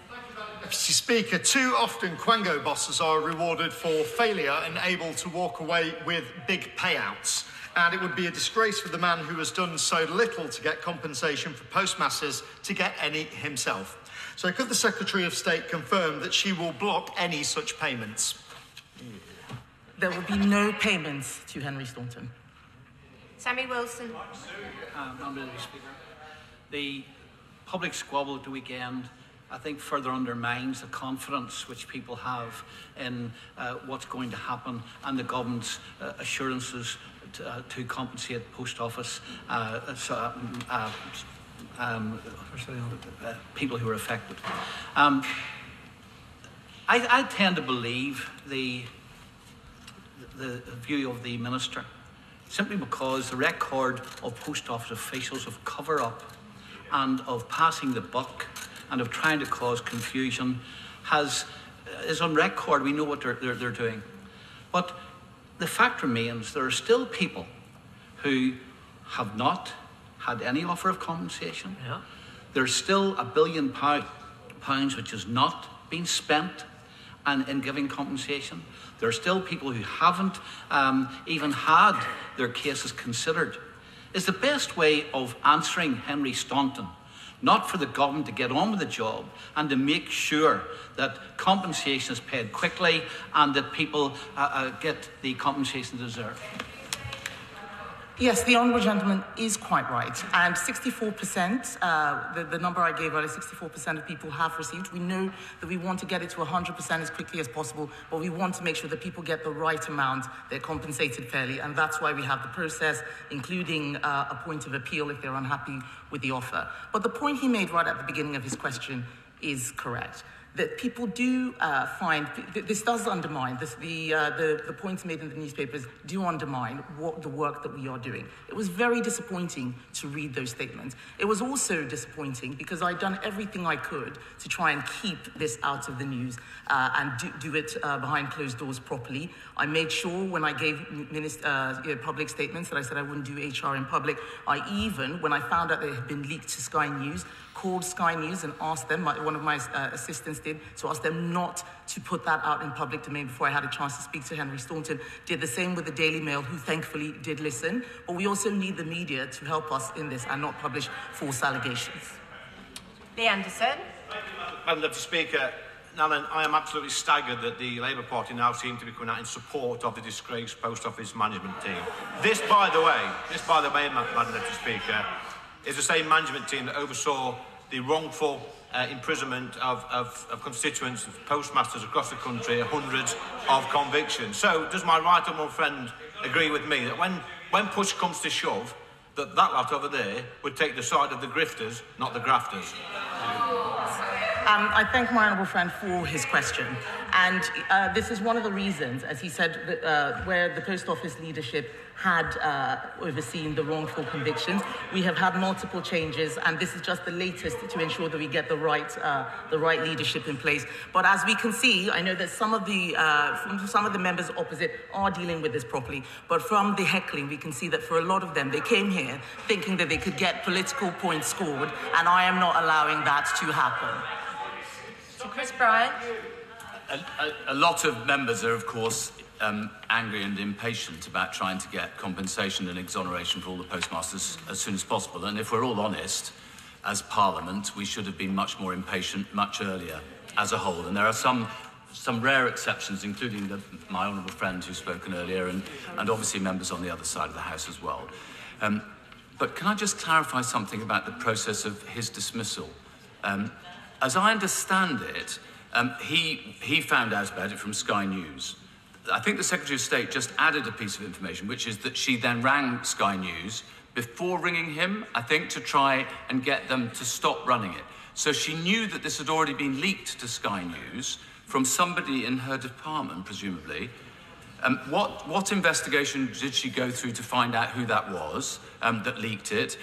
Mr. Speaker, too often Quango bosses are rewarded for failure and able to walk away with big payouts. And it would be a disgrace for the man who has done so little to get compensation for postmasters to get any himself. So could the Secretary of State confirm that she will block any such payments? There will be no payments to Henry Staunton. Sammy Wilson. Speaker. The public squabble at the weekend, I think, further undermines the confidence which people have in what's going to happen and the government's assurances to compensate the post office people who are affected. I tend to believe the view of the Minister, simply because the record of post office officials of cover-up and of passing the buck and of trying to cause confusion is on record. We know what they're doing. But the fact remains there are still people who have not had any offer of compensation. Yeah. There's still £1 billion which has not been spent in giving compensation. There are still people who haven't even had their cases considered. Is the best way of answering Henry Staunton not for the government to get on with the job and to make sure that compensation is paid quickly and that people get the compensation they deserve? Yes, the Honourable Gentleman is quite right. And 64%, the number I gave earlier, 64% of people have received. We know that we want to get it to 100% as quickly as possible, but we want to make sure that people get the right amount, they're compensated fairly, and that's why we have the process, including a point of appeal if they're unhappy with the offer. But the point he made right at the beginning of his question is correct. That people do find, this does undermine, the points made in the newspapers do undermine the work that we are doing. It was very disappointing to read those statements. It was also disappointing because I'd done everything I could to try and keep this out of the news and do it behind closed doors properly. I made sure when I gave public statements that I said I wouldn't do HR in public. I even, when I found out they had been leaked to Sky News, called Sky News and asked them, one of my assistants did, to ask them not to put that out in public domain before I had a chance to speak to Henry Staunton. Did the same with the Daily Mail, who thankfully did listen. But we also need the media to help us in this and not publish false allegations. Lee Anderson. Madam Deputy Speaker, Nalan, I am absolutely staggered that the Labour Party now seem to be coming out in support of the disgraced Post Office management team. This, by the way, Madam Deputy Speaker, is the same management team that oversaw the wrongful imprisonment of constituents, of postmasters across the country, hundreds of convictions. So does my right honourable friend agree with me that when push comes to shove, that lot over there would take the side of the grifters, not the grafters? I thank my honourable friend for his question. And this is one of the reasons, as he said, where the Post Office leadership had overseen the wrongful convictions. We have had multiple changes, and this is just the latest to ensure that we get the right leadership in place. But as we can see, I know that some of the members opposite are dealing with this properly. But from the heckling, we can see that for a lot of them, they came here thinking that they could get political points scored, and I am not allowing that to happen. So Chris Bryant. A lot of members are, of course, angry and impatient about trying to get compensation and exoneration for all the postmasters as soon as possible. And if we're all honest, as Parliament, we should have been much more impatient much earlier as a whole. And there are some rare exceptions, including my honourable friend who's spoken earlier, and obviously members on the other side of the House as well. But can I just clarify something about the process of his dismissal? As I understand it, he found out about it from Sky News. I think the Secretary of State just added a piece of information, which is that she then rang Sky News before ringing him, I think, to try and get them to stop running it. So she knew that this had already been leaked to Sky News from somebody in her department, presumably. What investigation did she go through to find out who that was that leaked it?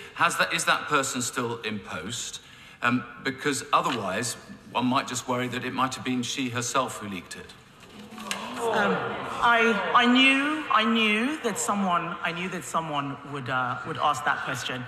Is that person still in post? Because otherwise, one might just worry that it might have been she herself who leaked it. I knew that someone would ask that question.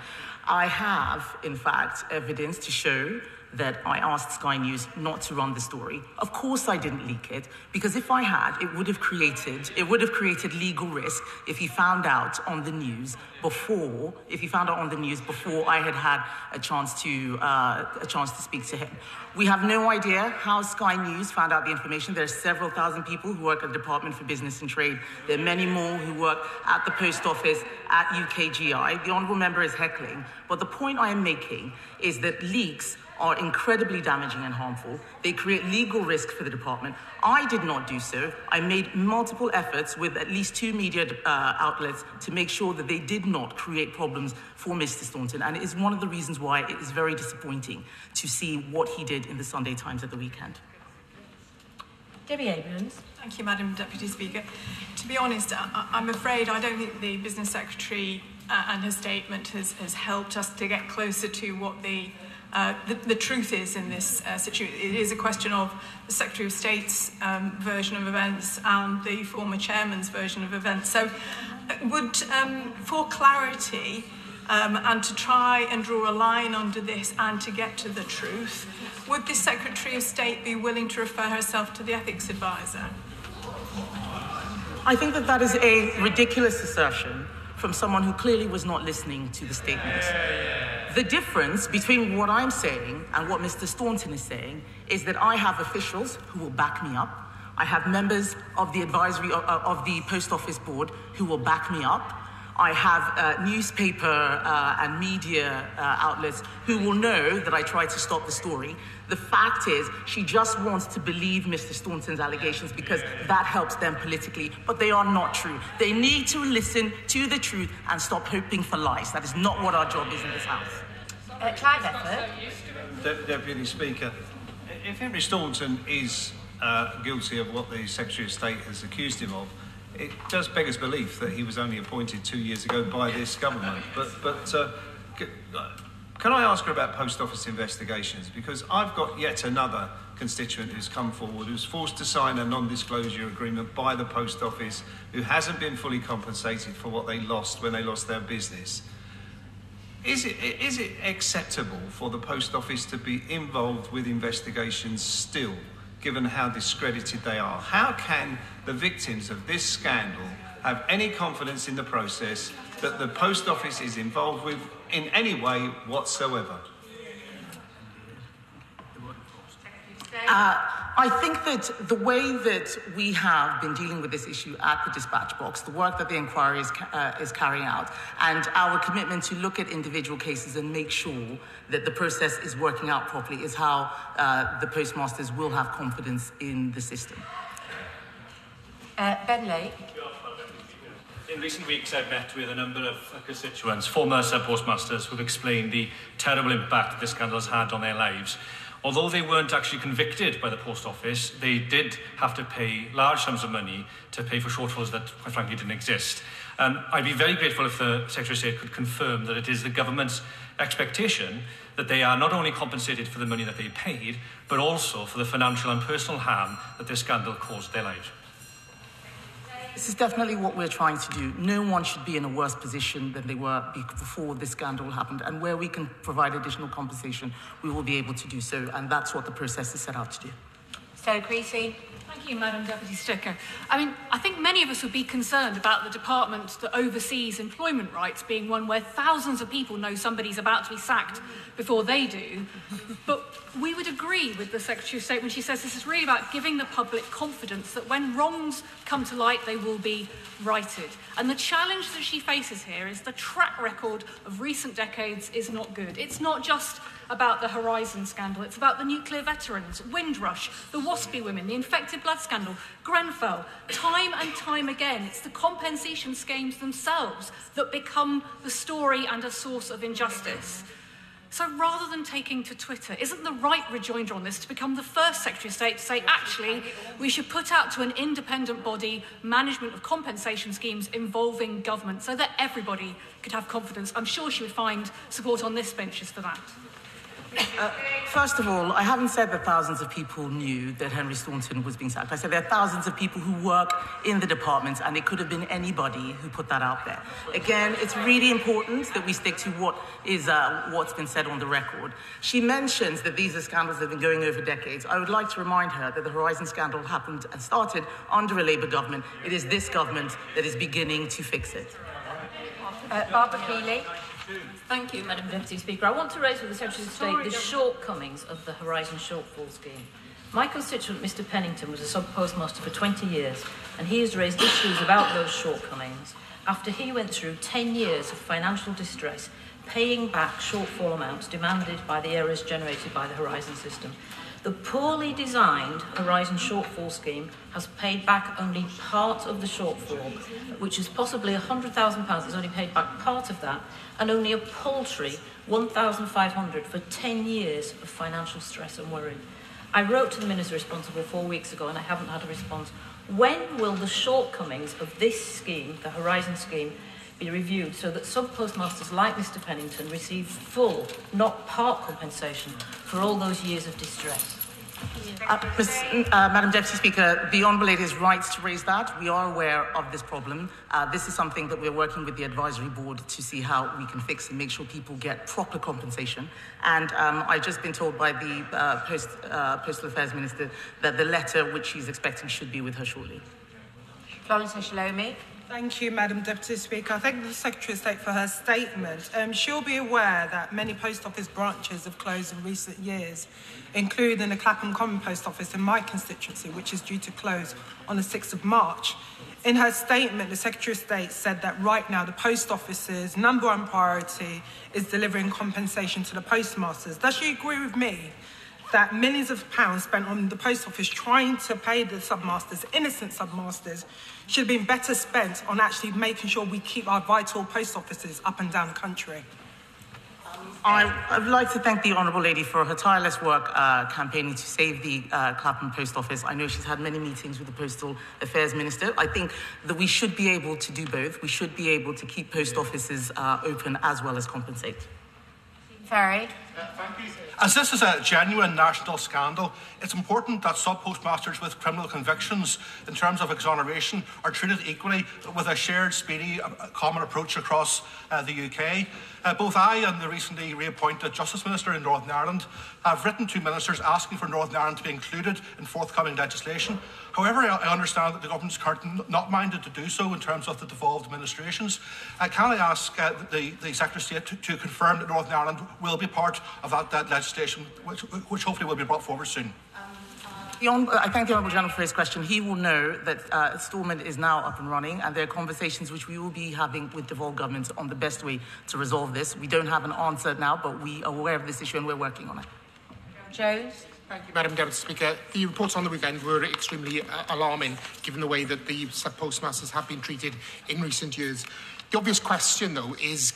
I have, in fact, evidence to show that I asked Sky News not to run the story. Of course I didn't leak it, because if I had, it would have created legal risk if he found out on the news before I had had a chance to speak to him. We have no idea how Sky News found out the information. There are several thousand people who work at the Department for Business and Trade. There are many more who work at the Post Office, at UKGI. The Honourable Member is heckling. But the point I am making is that leaks are incredibly damaging and harmful. They create legal risk for the department. I did not do so. I made multiple efforts with at least 2 media outlets to make sure that they did not create problems for Mr. Staunton, and it is one of the reasons why it is very disappointing to see what he did in the Sunday Times at the weekend. Debbie Abrams. Thank you, Madam Deputy Speaker. To be honest, I'm afraid I don't think the Business Secretary and her statement has helped us to get closer to what the truth is in this situation. It is a question of the Secretary of State's version of events and the former Chairman's version of events. So would, for clarity and to try and draw a line under this and to get to the truth, would the Secretary of State be willing to refer herself to the Ethics Advisor? I think that is a ridiculous assertion from someone who clearly was not listening to the statement. The difference between what I'm saying and what Mr. Staunton is saying is that I have officials who will back me up. I have members of the advisory of the Post Office Board who will back me up. I have newspaper and media outlets who will know that I tried to stop the story. The fact is, she just wants to believe Mr. Staunton's allegations because that helps them politically, but they are not true. They need to listen to the truth and stop hoping for lies. That is not what our job is in this House. Clive Effort. Deputy Speaker, if Henry Staunton is guilty of what the Secretary of State has accused him of, it does beg us belief that he was only appointed 2 years ago by this government. But can I ask her about Post Office investigations? Because I've got yet another constituent who's come forward, who's forced to sign a non-disclosure agreement by the Post Office, who hasn't been fully compensated for what they lost when they lost their business. Is it acceptable for the Post Office to be involved with investigations still, given how discredited they are? How can the victims of this scandal have any confidence in the process that the Post Office is involved with in any way whatsoever? I think that the way that we have been dealing with this issue at the dispatch box, the work that the inquiry is carrying out, and our commitment to look at individual cases and make sure that the process is working out properly is how the postmasters will have confidence in the system. Ben Lake. In recent weeks, I've met with a number of constituents, former sub-postmasters, who've explained the terrible impact that this scandal has had on their lives. Although they weren't actually convicted by the Post Office, they did have to pay large sums of money to pay for shortfalls that, quite frankly, didn't exist. I'd be very grateful if the Secretary of State could confirm that it is the government's expectation that they are not only compensated for the money that they paid, but also for the financial and personal harm that this scandal caused their lives. This is definitely what we're trying to do. No one should be in a worse position than they were before this scandal happened. And where we can provide additional compensation, we will be able to do so. And that's what the process is set out to do. Stella Creasy. Thank you, Madam Deputy Speaker. I think many of us would be concerned about the department that oversees employment rights being one where thousands of people know somebody's about to be sacked before they do. But we would agree with the Secretary of State when she says this is really about giving the public confidence that when wrongs come to light, they will be righted. And the challenge that she faces here is the track record of recent decades is not good. It's not just about the Horizon scandal, it's about the nuclear veterans, Windrush, the Waspy women, the infected blood scandal, Grenfell. Time and time again, it's the compensation schemes themselves that become the story and a source of injustice. So rather than taking to Twitter, isn't the right rejoinder on this to become the first Secretary of State to say, actually, we should put out to an independent body management of compensation schemes involving government so that everybody could have confidence? I'm sure she would find support on this benches for that. First of all, I haven't said that thousands of people knew that Henry Staunton was being sacked. I said there are thousands of people who work in the department, and it could have been anybody who put that out there. Again, it's really important that we stick to what's been said on the record. She mentions that these are scandals that have been going over decades. I would like to remind her that the Horizon scandal happened and started under a Labour government. It is this government that is beginning to fix it. Barbara Keeley. Thank you, Madam Deputy Speaker. I want to raise with the Secretary of State the shortcomings of the Horizon Shortfall Scheme. My constituent, Mr Pennington, was a sub-postmaster for 20 years, and he has raised issues about those shortcomings after he went through 10 years of financial distress, paying back shortfall amounts demanded by the errors generated by the Horizon system. The poorly designed Horizon Shortfall Scheme has paid back only part of the shortfall, which is possibly £100,000. It's only paid back part of that, and only a paltry £1,500 for 10 years of financial stress and worry. I wrote to the Minister responsible 4 weeks ago, and I haven't had a response. When will the shortcomings of this scheme, the Horizon scheme, be reviewed so that sub-postmasters like Mr Pennington receive full, not part compensation for all those years of distress? Madam Deputy Speaker, the Honourable Lady is right to raise that. We are aware of this problem. This is something that we're working with the Advisory Board to see how we can fix and make sure people get proper compensation. And I've just been told by the Postal Affairs Minister that the letter which she's expecting should be with her shortly. Florence Shalomi. Thank you, Madam Deputy Speaker. I thank the Secretary of State for her statement. She'll be aware that many post office branches have closed in recent years, including the Clapham Common Post Office in my constituency, which is due to close on the 6th of March. In her statement, the Secretary of State said that right now the Post Office's #1 priority is delivering compensation to the postmasters. Does she agree with me that millions of pounds spent on the Post Office trying to pay the submasters, innocent submasters, should have been better spent on actually making sure we keep our vital post offices up and down the country? I would like to thank the Honourable Lady for her tireless work campaigning to save the Clapham Post Office. I know she's had many meetings with the Postal Affairs Minister. I think that we should be able to do both. We should be able to keep post offices open as well as compensate. Ferry. Thank you. As this is a genuine national scandal, it's important that sub-postmasters with criminal convictions in terms of exoneration are treated equally with a shared, speedy, common approach across the UK. Both I and the recently reappointed Justice Minister in Northern Ireland have written to ministers asking for Northern Ireland to be included in forthcoming legislation. However, I understand that the government's currently not minded to do so in terms of the devolved administrations. Can I ask the Secretary of State to confirm that Northern Ireland will be part of that legislation, which hopefully will be brought forward soon? I thank the Honourable Gentleman for his question. He will know that Stormont is now up and running, and there are conversations which we will be having with devolved governments on the best way to resolve this. We don't have an answer now, but we are aware of this issue and we're working on it. Jones. Thank you, Madam Deputy Speaker. The reports on the weekend were extremely alarming, given the way that the sub-postmasters have been treated in recent years. The obvious question, though, is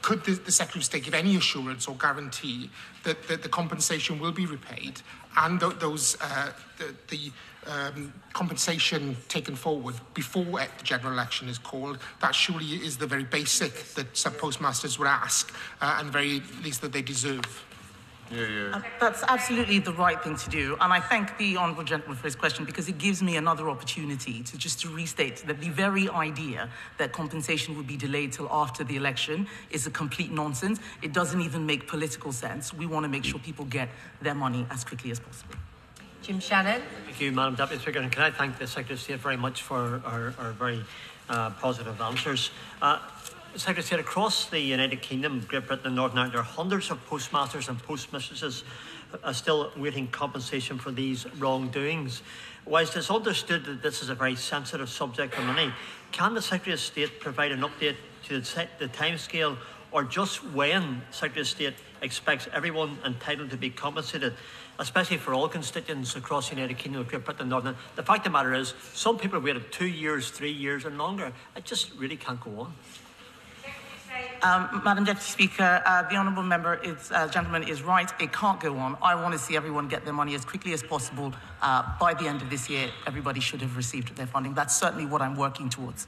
could the Secretary of State give any assurance or guarantee that the compensation will be repaid and the compensation taken forward before the general election is called? That surely is the very basic that sub-postmasters would ask, and the very least that they deserve. That's absolutely the right thing to do, and I thank the Honourable Gentleman for his question because it gives me another opportunity to restate that the very idea that compensation would be delayed till after the election is a complete nonsense. It doesn't even make political sense. We want to make sure people get their money as quickly as possible. Jim Shannon. Thank you, Madam Deputy Speaker, and can I thank the Secretary of State very much for our very positive answers. Secretary of State, across the United Kingdom, Great Britain and Northern Ireland, there are hundreds of postmasters and postmistresses still awaiting compensation for these wrongdoings. Whilst it's understood that this is a very sensitive subject for many, can the Secretary of State provide an update to the timescale or just when the Secretary of State expects everyone entitled to be compensated, especially for all constituents across the United Kingdom, Great Britain and Northern Ireland? The fact of the matter is, some people have waited 2 years, 3 years and longer. It just really can't go on. Madam Deputy Speaker, the Honourable gentleman is right. It can't go on. I want to see everyone get their money as quickly as possible. By the end of this year, everybody should have received their funding. That's certainly what I'm working towards.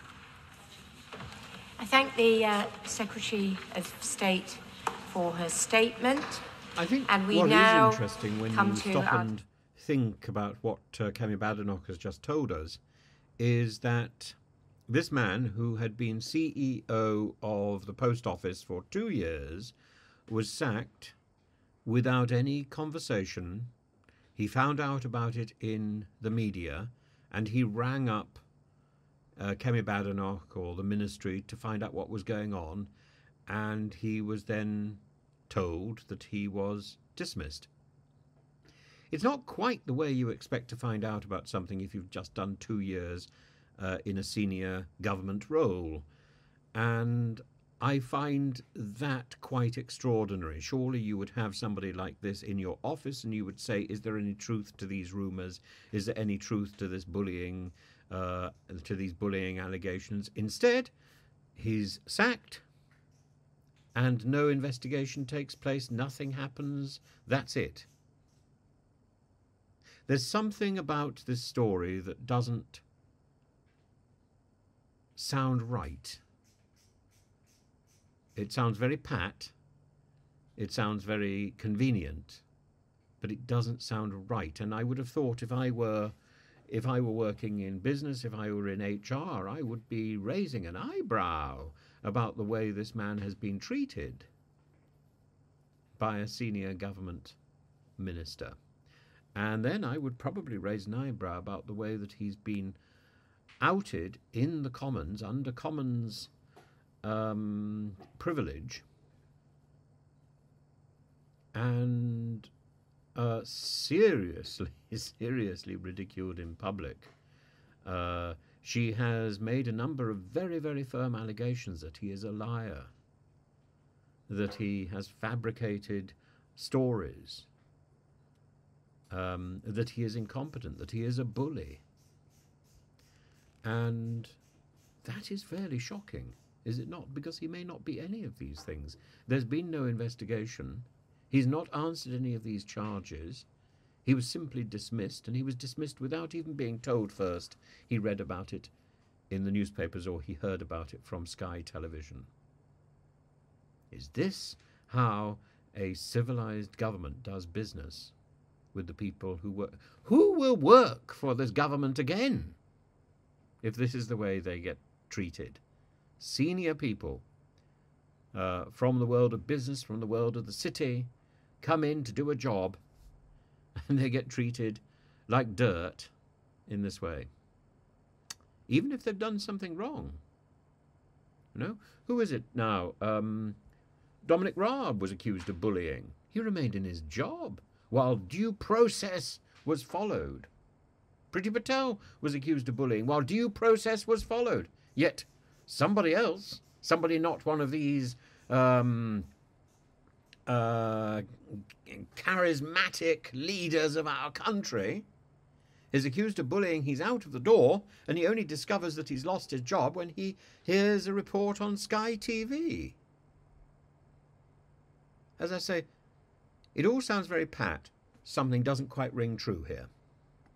I thank the Secretary of State for her statement. I think And we what now is interesting when come you to stop our- and think about what Kemi Badenoch has just told us is that this man, who had been CEO of the post office for 2 years, was sacked without any conversation. He found out about it in the media, and he rang up Kemi Badenoch or the ministry to find out what was going on, and he was then told that he was dismissed. It's not quite the way you expect to find out about something if you've just done 2 years in a senior government role. And I find that quite extraordinary. Surely you would have somebody like this in your office and you would say, is there any truth to these rumours? Is there any truth to this bullying, to these bullying allegations? Instead, he's sacked and no investigation takes place. Nothing happens. That's it. There's something about this story that doesn't sound right. It sounds very pat, it sounds very convenient, but it doesn't sound right. And I would have thought if I were working in business, if I were in HR, I would be raising an eyebrow about the way this man has been treated by a senior government minister. And then I would probably raise an eyebrow about the way that he's been outed in the Commons, under Commons privilege, and seriously ridiculed in public. She has made a number of very, very firm allegations that he is a liar, that he has fabricated stories, that he is incompetent, that he is a bully. And that is fairly shocking, is it not? Because he may not be any of these things. There's been no investigation. He's not answered any of these charges. He was simply dismissed, and he was dismissed without even being told first. He read about it in the newspapers or he heard about it from Sky Television. Is this how a civilized government does business with the people who work? Who will work for this government again if this is the way they get treated? Senior people from the world of business, from the world of the city, come in to do a job and they get treated like dirt in this way, even if they've done something wrong. You know, who is it now? Dominic Raab was accused of bullying. He remained in his job while due process was followed. Priti Patel was accused of bullying while due process was followed. Yet somebody else, somebody not one of these charismatic leaders of our country, is accused of bullying. He's out of the door, and he only discovers that he's lost his job when he hears a report on Sky TV. As I say, it all sounds very pat. Something doesn't quite ring true here.